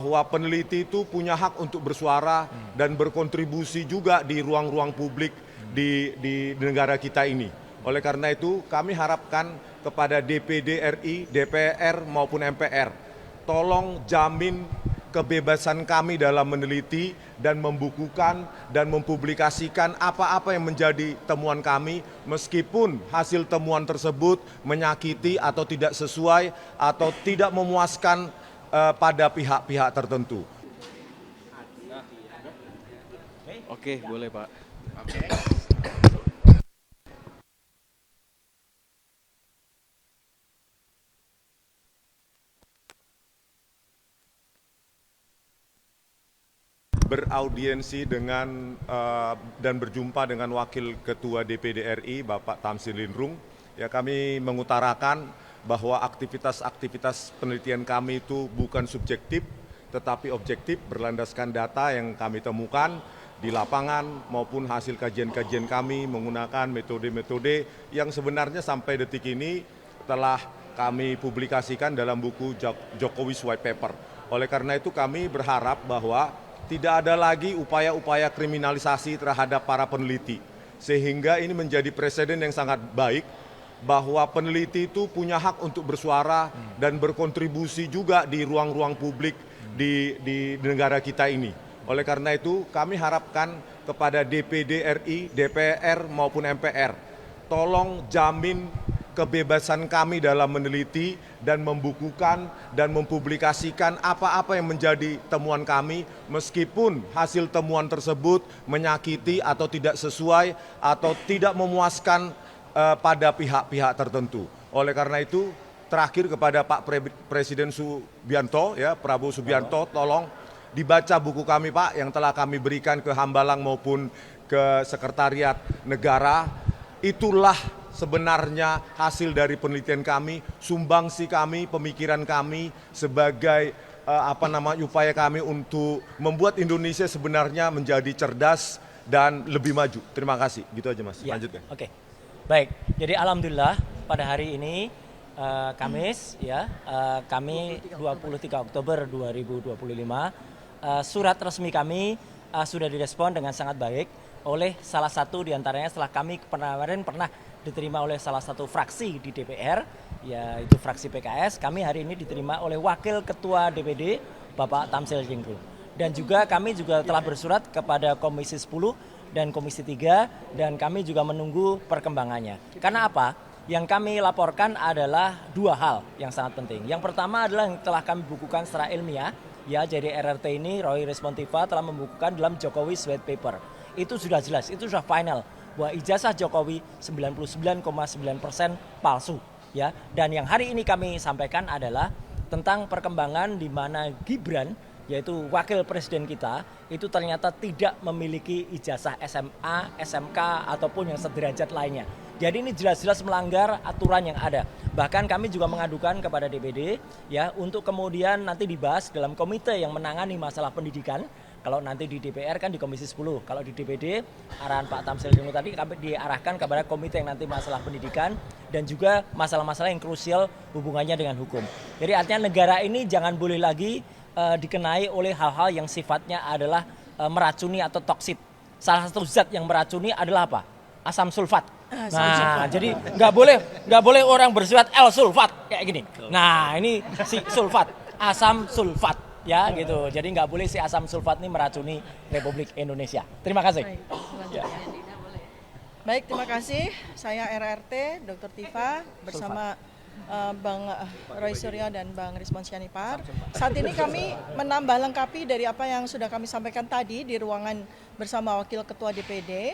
bahwa peneliti itu punya hak untuk bersuara dan berkontribusi juga di ruang-ruang publik di negara kita ini. Oleh karena itu kami harapkan kepada DPD RI, DPR maupun MPR, tolong jamin kebebasan kami dalam meneliti dan membukukan dan mempublikasikan apa-apa yang menjadi temuan kami, meskipun hasil temuan tersebut menyakiti atau tidak sesuai atau tidak memuaskan pada pihak-pihak tertentu. Oke, boleh Pak. Beraudiensi dengan dan berjumpa dengan Wakil Ketua DPD RI Bapak Tamsil Lindrung, ya kami mengutarakan bahwa aktivitas penelitian kami itu bukan subjektif tetapi objektif berlandaskan data yang kami temukan di lapangan maupun hasil kajian-kajian kami menggunakan metode-metode yang sebenarnya sampai detik ini telah kami publikasikan dalam buku Jokowi's White Paper. Oleh karena itu kami berharap bahwa tidak ada lagi upaya-upaya kriminalisasi terhadap para peneliti. Sehingga ini menjadi presiden yang sangat baik bahwa peneliti itu punya hak untuk bersuara dan berkontribusi juga di ruang-ruang publik di negara kita ini. Oleh karena itu kami harapkan kepada DPD RI, DPR maupun MPR, tolong jamin kebebasan kami dalam meneliti dan membukukan dan mempublikasikan apa-apa yang menjadi temuan kami, meskipun hasil temuan tersebut menyakiti atau tidak sesuai atau tidak memuaskan pada pihak-pihak tertentu. Oleh karena itu, terakhir kepada Pak Presiden Subianto, ya Prabowo Subianto, tolong dibaca buku kami Pak yang telah kami berikan ke Hambalang maupun ke Sekretariat Negara. Itulah sebenarnya hasil dari penelitian kami, sumbangsi kami, pemikiran kami sebagai upaya kami untuk membuat Indonesia sebenarnya menjadi cerdas dan lebih maju. Terima kasih. Gitu aja Mas. Ya, lanjut ya. Oke. Baik. Jadi alhamdulillah pada hari ini Kamis ya, kami 23 Oktober 2025 surat resmi kami sudah direspon dengan sangat baik oleh salah satu diantaranya setelah kami kemarin pernah diterima oleh salah satu fraksi di DPR, yaitu fraksi PKS. Kami hari ini diterima oleh Wakil Ketua DPD Bapak Tamsil Lindrung. Dan juga kami juga telah bersurat kepada Komisi 10 dan Komisi 3 dan kami juga menunggu perkembangannya. Karena apa? Yang kami laporkan adalah dua hal yang sangat penting. Yang pertama adalah yang telah kami bukukan secara ilmiah, ya jadi RRT ini Roy Respontiva telah membukukan dalam Jokowi's White Paper. Itu sudah jelas, itu sudah final bahwa ijazah Jokowi 99,9% palsu, ya. Dan yang hari ini kami sampaikan adalah tentang perkembangan di mana Gibran, yaitu wakil presiden kita, itu ternyata tidak memiliki ijazah SMA, SMK ataupun yang sederajat lainnya. Jadi ini jelas-jelas melanggar aturan yang ada. Bahkan kami juga mengadukan kepada DPD ya untuk kemudian nanti dibahas dalam komite yang menangani masalah pendidikan. Kalau nanti di DPR kan di Komisi 10, kalau di DPD arahan Pak Tamsil Lindrung tadi kami diarahkan kepada komite yang nanti masalah pendidikan dan juga masalah-masalah yang krusial hubungannya dengan hukum. Jadi artinya negara ini jangan boleh lagi dikenai oleh hal-hal yang sifatnya adalah meracuni atau toksit. Salah satu zat yang meracuni adalah apa? Asam sulfat. Nah, jadi nggak boleh orang bersifat L-sulfat kayak gini. Nah, ini si sulfat, asam sulfat. Ya gitu, jadi nggak boleh si asam sulfat ini meracuni Republik Indonesia. Terima kasih. Baik, terima kasih. Saya RRT Dr. Tifa bersama Bang Roy Suryo dan Bang Rizwan Sianipar. Saat ini kami menambah lengkapi dari apa yang sudah kami sampaikan tadi di ruangan bersama Wakil Ketua DPD,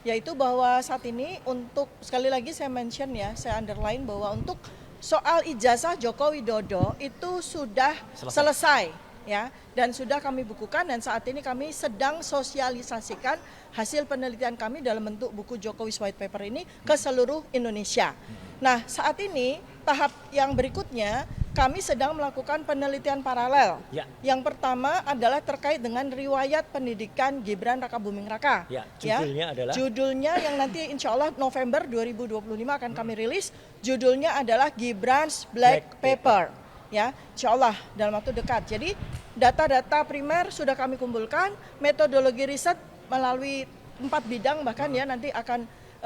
yaitu bahwa saat ini untuk sekali lagi saya mention ya, saya underline bahwa untuk soal ijazah Joko Widodo itu sudah selesai. Ya, dan sudah kami bukukan dan saat ini kami sedang sosialisasikan hasil penelitian kami dalam bentuk buku Jokowi's White Paper ini ke seluruh Indonesia. Nah, saat ini tahap yang berikutnya kami sedang melakukan penelitian paralel. Ya. Yang pertama adalah terkait dengan riwayat pendidikan Gibran Rakabuming Raka. Ya, judulnya adalah? Judulnya yang nanti insya Allah November 2025 akan kami rilis. Judulnya adalah Gibran's Black Paper. ya, insya Allah dalam waktu dekat. Jadi data-data primer sudah kami kumpulkan, metodologi riset melalui 4 bidang bahkan ya, nanti akan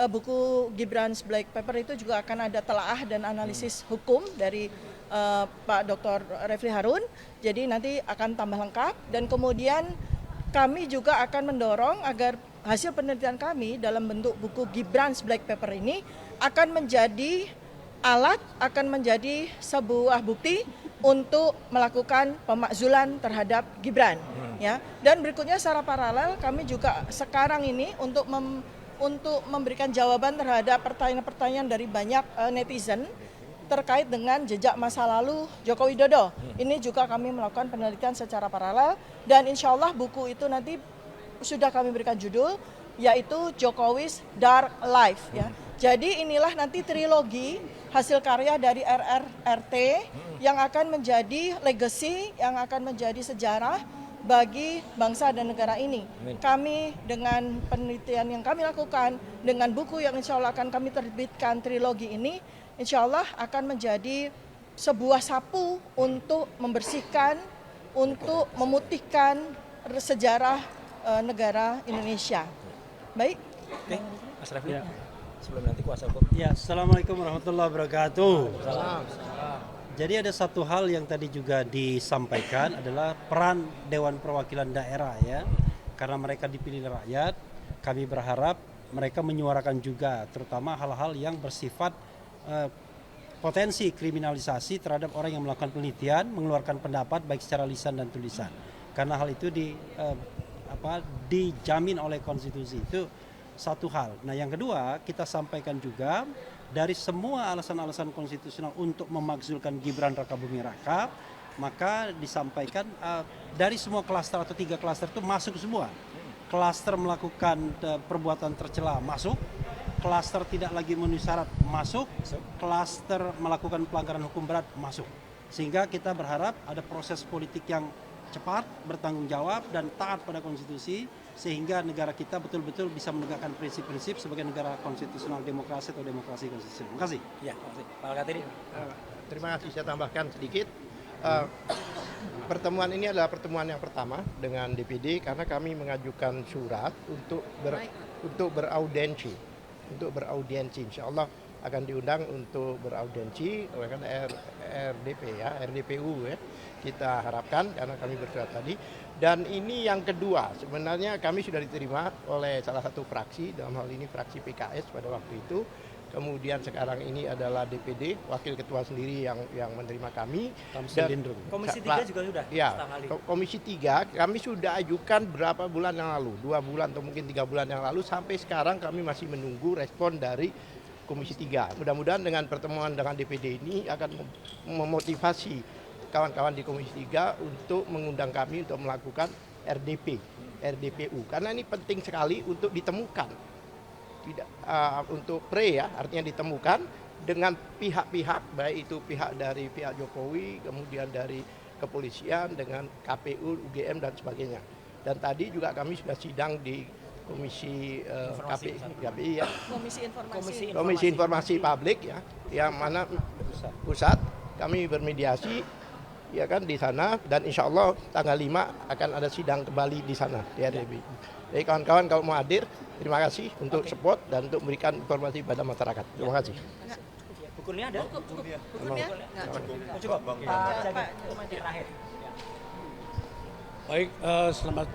buku Gibran's Black Paper itu juga akan ada telaah dan analisis hukum dari Pak Dr. Refli Harun. Jadi nanti akan tambah lengkap, dan kemudian kami juga akan mendorong agar hasil penelitian kami dalam bentuk buku Gibran's Black Paper ini akan menjadi alat, akan menjadi sebuah bukti untuk melakukan pemakzulan terhadap Gibran, ya. Dan berikutnya secara paralel kami juga sekarang ini untuk memberikan jawaban terhadap pertanyaan-pertanyaan dari banyak netizen terkait dengan jejak masa lalu Joko Widodo. Ini juga kami melakukan penelitian secara paralel, dan insya Allah buku itu nanti sudah kami berikan judul, yaitu Jokowi's Dark Life, ya. Jadi inilah nanti trilogi hasil karya dari RRRT yang akan menjadi legacy, yang akan menjadi sejarah bagi bangsa dan negara ini. Kami dengan penelitian yang kami lakukan, dengan buku yang insya Allah akan kami terbitkan trilogi ini, insya Allah akan menjadi sebuah sapu untuk membersihkan, untuk memutihkan sejarah negara Indonesia. Baik. Oke, Mas Refli. Ya. Sebelum nanti kuasa hukum. Ya, Assalamualaikum warahmatullahi wabarakatuh. Jadi ada satu hal yang tadi juga disampaikan adalah peran Dewan Perwakilan Daerah, ya. Karena mereka dipilih rakyat, kami berharap mereka menyuarakan juga terutama hal-hal yang bersifat potensi kriminalisasi terhadap orang yang melakukan penelitian, mengeluarkan pendapat baik secara lisan dan tulisan. Karena hal itu dijamin oleh konstitusi. Itu satu hal. Nah, yang kedua, kita sampaikan juga dari semua alasan-alasan konstitusional untuk memakzulkan Gibran Rakabuming Raka, maka disampaikan dari semua klaster atau 3 klaster itu masuk semua. Klaster melakukan perbuatan tercela masuk, klaster tidak lagi memenuhi syarat masuk, klaster melakukan pelanggaran hukum berat masuk. Sehingga kita berharap ada proses politik yang cepat, bertanggung jawab, dan taat pada konstitusi, sehingga negara kita betul-betul bisa menegakkan prinsip-prinsip sebagai negara konstitusional demokrasi atau demokrasi konstitusional. Terima kasih. Ya, terima kasih. Pak Alkatiri. Terima kasih, saya tambahkan sedikit. Pertemuan ini adalah pertemuan yang pertama dengan DPD karena kami mengajukan surat untuk beraudiensi. Insya Allah akan diundang untuk beraudiensi oleh RDP ya, RDPU ya. Kita harapkan karena kami bersurat tadi. Dan ini yang kedua, sebenarnya kami sudah diterima oleh salah satu fraksi, dalam hal ini fraksi PKS pada waktu itu. Kemudian sekarang ini adalah DPD, wakil ketua sendiri yang menerima kami. Dan Komisi 3 juga sudah? Ya, Komisi 3 kami sudah ajukan berapa bulan yang lalu, 2 bulan atau mungkin 3 bulan yang lalu, sampai sekarang kami masih menunggu respon dari Komisi 3. Mudah-mudahan dengan pertemuan dengan DPD ini akan memotivasi kawan-kawan di Komisi 3 untuk mengundang kami untuk melakukan RDPU. Karena ini penting sekali untuk ditemukan. Tidak untuk ya, artinya ditemukan dengan pihak-pihak, baik itu pihak dari pihak Jokowi, kemudian dari kepolisian, dengan KPU, UGM dan sebagainya. Dan tadi juga kami sudah sidang di Komisi KPI ya. Komisi Informasi Publik ya, yang mana pusat kami bermediasi ya kan di sana, dan insya Allah tanggal 5 akan ada sidang kembali di sana di RDP. Jadi kawan-kawan kalau mau hadir, terima kasih untuk support dan untuk memberikan informasi pada masyarakat. Terima kasih. Bukunya ada? Bukunya? Cukup. Pak terakhir. Baik, selamat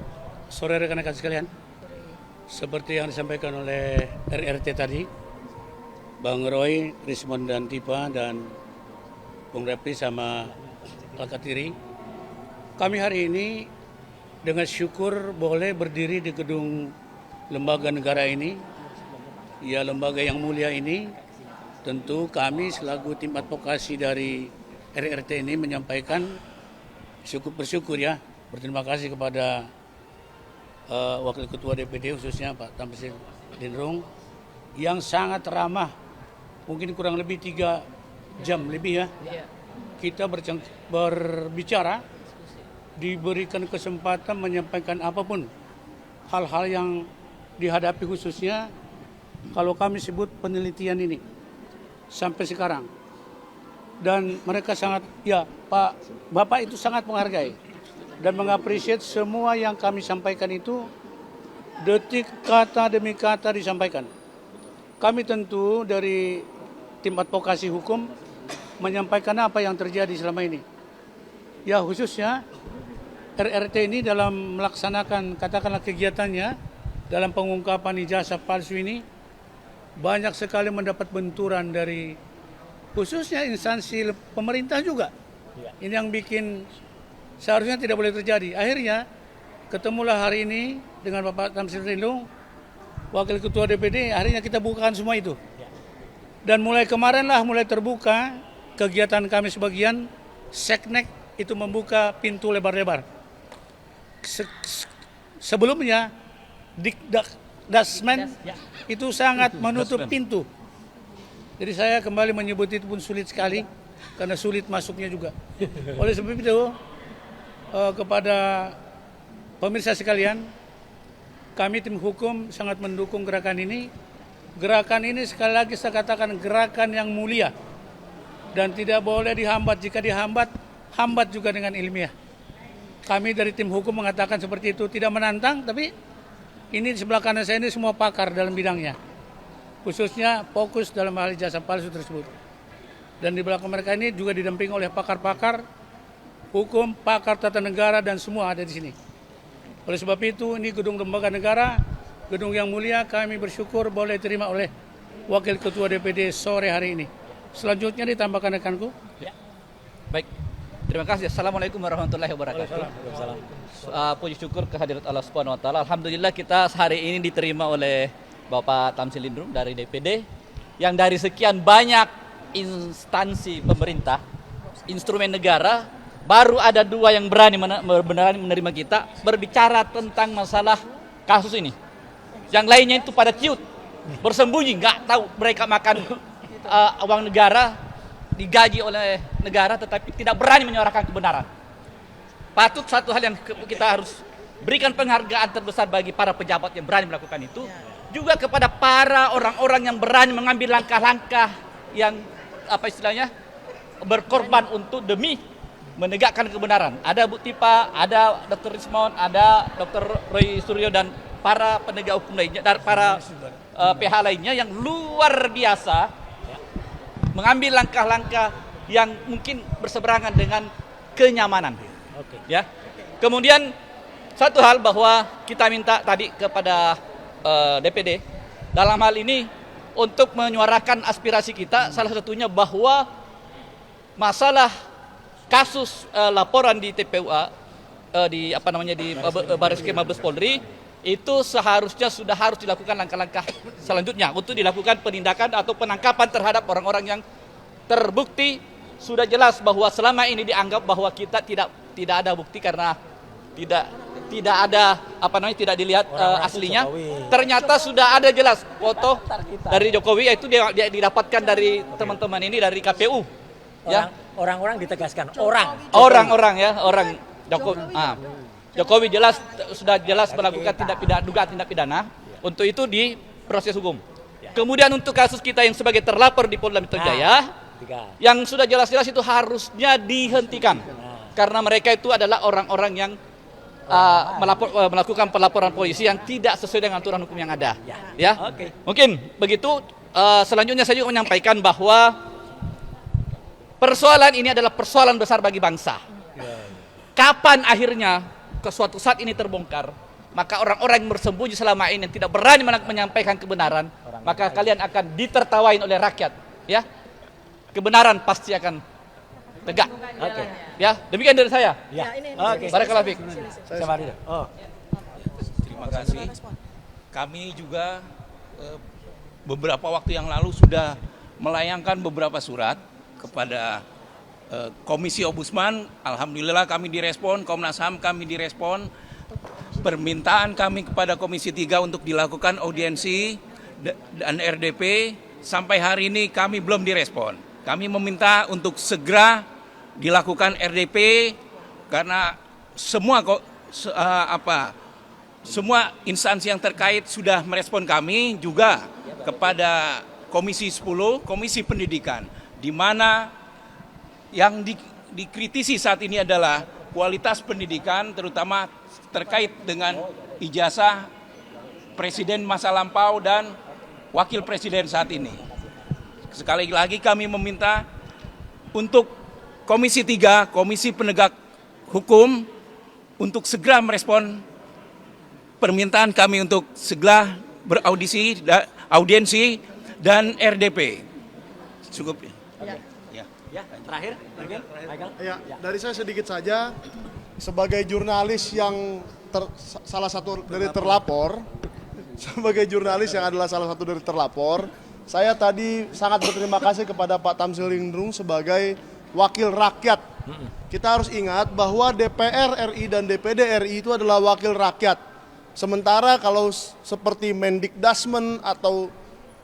sore rekan-rekan sekalian. Seperti yang disampaikan oleh RRT tadi, Bang Roy, Rismon dan Tifa, dan Bung Refli sama Alkatiri, kami hari ini dengan syukur boleh berdiri di gedung lembaga negara ini, ya lembaga yang mulia ini. Tentu kami selaku tim advokasi dari RRT ini menyampaikan bersyukur ya, berterima kasih kepada Wakil Ketua DPD khususnya Pak Tamsil Linrung yang sangat ramah, mungkin kurang lebih 3 jam lebih ya. Kita berbicara, diberikan kesempatan menyampaikan apapun hal-hal yang dihadapi, khususnya kalau kami sebut penelitian ini sampai sekarang dan mereka sangat, ya Pak Bapak itu sangat menghargai dan mengapresiasi semua yang kami sampaikan itu detik kata demi kata disampaikan. Kami tentu dari tim advokasi hukum menyampaikan apa yang terjadi selama ini. Ya khususnya RRT ini dalam melaksanakan katakanlah kegiatannya dalam pengungkapan ijazah palsu ini banyak sekali mendapat benturan dari khususnya instansi pemerintah juga. Ini yang bikin seharusnya tidak boleh terjadi. Akhirnya ketemulah hari ini dengan Bapak Tamsilind Rindung, Wakil Ketua DPD, akhirnya kita bukakan semua itu. Dan mulai kemarin lah mulai terbuka kegiatan kami sebagian, Seknek itu membuka pintu lebar-lebar. Sebelumnya Dasmen itu sangat menutup pintu. Jadi saya kembali menyebut itu pun sulit sekali karena sulit masuknya juga. Oleh sebab itu kepada pemirsa sekalian, kami tim hukum sangat mendukung gerakan ini. Gerakan ini sekali lagi saya katakan gerakan yang mulia dan tidak boleh dihambat. Jika dihambat, hambat juga dengan ilmiah. Kami dari tim hukum mengatakan seperti itu, tidak menantang, tapi ini di sebelah kanan saya ini semua pakar dalam bidangnya. Khususnya fokus dalam hal ijazah palsu tersebut. Dan di belakang mereka ini juga didampingi oleh pakar-pakar hukum, pakar tata negara dan semua ada di sini. Oleh sebab itu ini gedung lembaga negara, gedung yang mulia, kami bersyukur boleh terima oleh Wakil Ketua DPD sore hari ini. Selanjutnya ditambahkan rekanku. Ya. Baik, terima kasih. Assalamualaikum warahmatullahi wabarakatuh. Puji syukur kehadirat Allah Subhanahu Wa Taala. Alhamdulillah kita hari ini diterima oleh Bapak Tamsilind Rindung dari DPD yang dari sekian banyak instansi pemerintah, instrumen negara, baru ada 2 yang berani menerima kita berbicara tentang masalah kasus ini. Yang lainnya itu pada ciut, bersembunyi, nggak tahu mereka makan uang negara, digaji oleh negara, tetapi tidak berani menyuarakan kebenaran. Patut satu hal yang kita harus berikan penghargaan terbesar bagi para pejabat yang berani melakukan itu, juga kepada para orang-orang yang berani mengambil langkah-langkah yang apa istilahnya berkorban untuk demi menegakkan kebenaran. Ada Bu Tipa, ada Dr. Rismon, ada Dr. Roy Suryo dan para penegak hukum lainnya, dan para PH lainnya yang luar biasa mengambil langkah-langkah yang mungkin berseberangan dengan kenyamanan. Ya. Kemudian satu hal bahwa kita minta tadi kepada DPD dalam hal ini untuk menyuarakan aspirasi kita, salah satunya bahwa masalah kasus laporan di TPUA di Barreskrim Mabes Polri itu seharusnya sudah harus dilakukan langkah-langkah selanjutnya untuk dilakukan penindakan atau penangkapan terhadap orang-orang yang terbukti sudah jelas bahwa selama ini dianggap bahwa kita tidak ada bukti karena tidak ada tidak dilihat aslinya. Ternyata sudah ada jelas foto dari Jokowi, yaitu dia didapatkan dari teman-teman ini dari KPU. Ya. Orang-orang ditegaskan, orang Jokowi sudah jelas melakukan dugaan tindak pidana. Untuk itu di proses hukum. Kemudian untuk kasus kita yang sebagai terlapor di Polda Metro Jaya, yang sudah jelas-jelas itu harusnya dihentikan karena mereka itu adalah orang-orang yang melakukan pelaporan polisi yang tidak sesuai dengan aturan hukum yang ada. Ya. Mungkin begitu. Selanjutnya saya juga menyampaikan bahwa persoalan ini adalah persoalan besar bagi bangsa. Kapan akhirnya ke suatu saat ini terbongkar, maka orang-orang yang bersembunyi selama ini yang tidak berani menyampaikan kebenaran, maka kalian akan ditertawain oleh rakyat. Ya, kebenaran pasti akan tegak. Ya, demikian dari saya. Barakallahu fiik. Terima kasih. Kami juga beberapa waktu yang lalu sudah melayangkan beberapa surat kepada Komisi Ombudsman. Alhamdulillah kami direspon, Komnas HAM kami direspon. Permintaan kami kepada Komisi 3 untuk dilakukan audiensi dan RDP sampai hari ini kami belum direspon. Kami meminta untuk segera dilakukan RDP karena semua instansi yang terkait sudah merespon kami, juga kepada Komisi 10, Komisi Pendidikan, di mana yang dikritisi saat ini adalah kualitas pendidikan, terutama terkait dengan ijazah presiden masa lampau dan wakil presiden saat ini. Sekali lagi kami meminta untuk Komisi 3, Komisi Penegak Hukum, untuk segera merespon permintaan kami untuk segera audiensi dan RDP. Cukup. Ya, terakhir, Michael. Ya, dari saya sedikit saja. Sebagai jurnalis yang salah satu dari terlapor, sebagai jurnalis yang adalah salah satu dari terlapor, saya tadi sangat berterima kasih kepada Pak Tamsil Lindrung sebagai wakil rakyat. Kita harus ingat bahwa DPR RI dan DPD RI itu adalah wakil rakyat. Sementara kalau seperti Mendikdasmen atau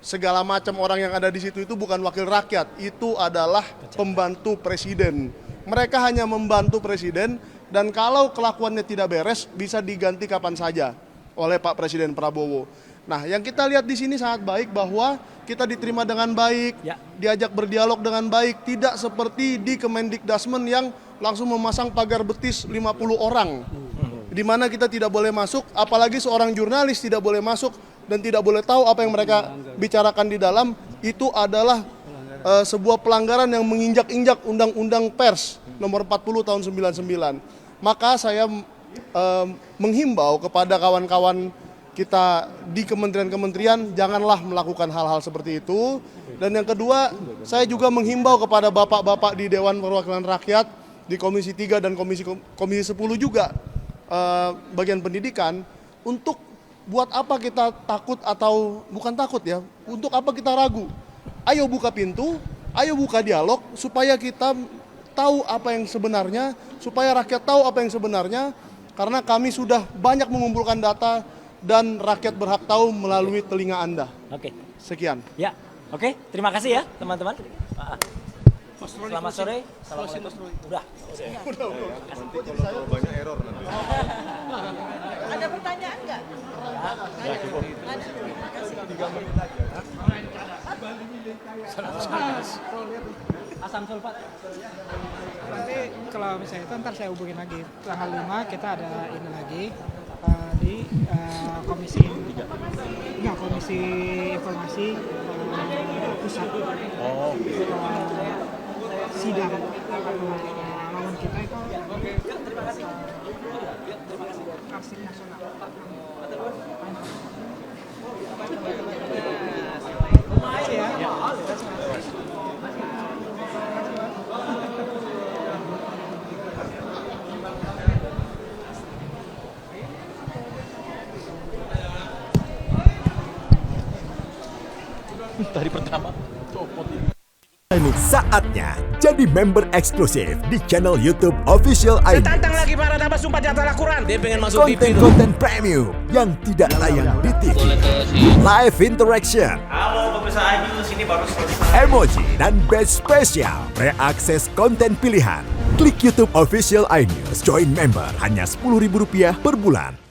segala macam orang yang ada di situ itu bukan wakil rakyat, itu adalah pembantu presiden. Mereka hanya membantu presiden, dan kalau kelakuannya tidak beres bisa diganti kapan saja oleh Pak Presiden Prabowo. Nah, yang kita lihat di sini sangat baik bahwa kita diterima dengan baik, diajak berdialog dengan baik, tidak seperti di Kemendikdasmen yang langsung memasang pagar betis 50 orang. Di mana kita tidak boleh masuk, apalagi seorang jurnalis tidak boleh masuk dan tidak boleh tahu apa yang mereka bicarakan di dalam. Itu adalah sebuah pelanggaran yang menginjak-injak Undang-Undang Pers nomor 40 tahun 99. Maka saya menghimbau kepada kawan-kawan kita di kementerian-kementerian, janganlah melakukan hal-hal seperti itu. Dan yang kedua, saya juga menghimbau kepada bapak-bapak di Dewan Perwakilan Rakyat, di Komisi 3 dan Komisi 10 juga, bagian pendidikan, untuk buat apa kita takut atau bukan takut ya, untuk apa kita ragu. Ayo buka pintu, ayo buka dialog, supaya kita tahu apa yang sebenarnya, supaya rakyat tahu apa yang sebenarnya, karena kami sudah banyak mengumpulkan data, dan rakyat berhak tahu melalui telinga Anda. Oke. Sekian. Ya, oke. Terima kasih ya teman-teman. Selamat sore. Assalamualaikum. Udah. Nanti kalau banyak error nanti. Ada pertanyaan nggak? Ya, cukup. Ada. Terima kasih. 3 menit aja. Asam sulfat. Nanti kalau misalnya itu ntar saya hubungin lagi. Tanggal 5 kita ada ini lagi di komisi informasi pusat. Sidang lawan kita itu. Terima kasih. Arsip nasional. Dari pertama. Ini saatnya jadi member eksklusif di channel YouTube Official ID. Tantang lagi para tambah sumpah di atas Al-Quran. Dia pengen masuk TV. Konten-konten premium yang tidak tayang di TV. Live interaction. Halo pemirsa Ayu, sini baru selesai. Emoji dan badge spesial. Reakses konten pilihan. Klik YouTube Official iNews. Join member hanya Rp10.000 per bulan.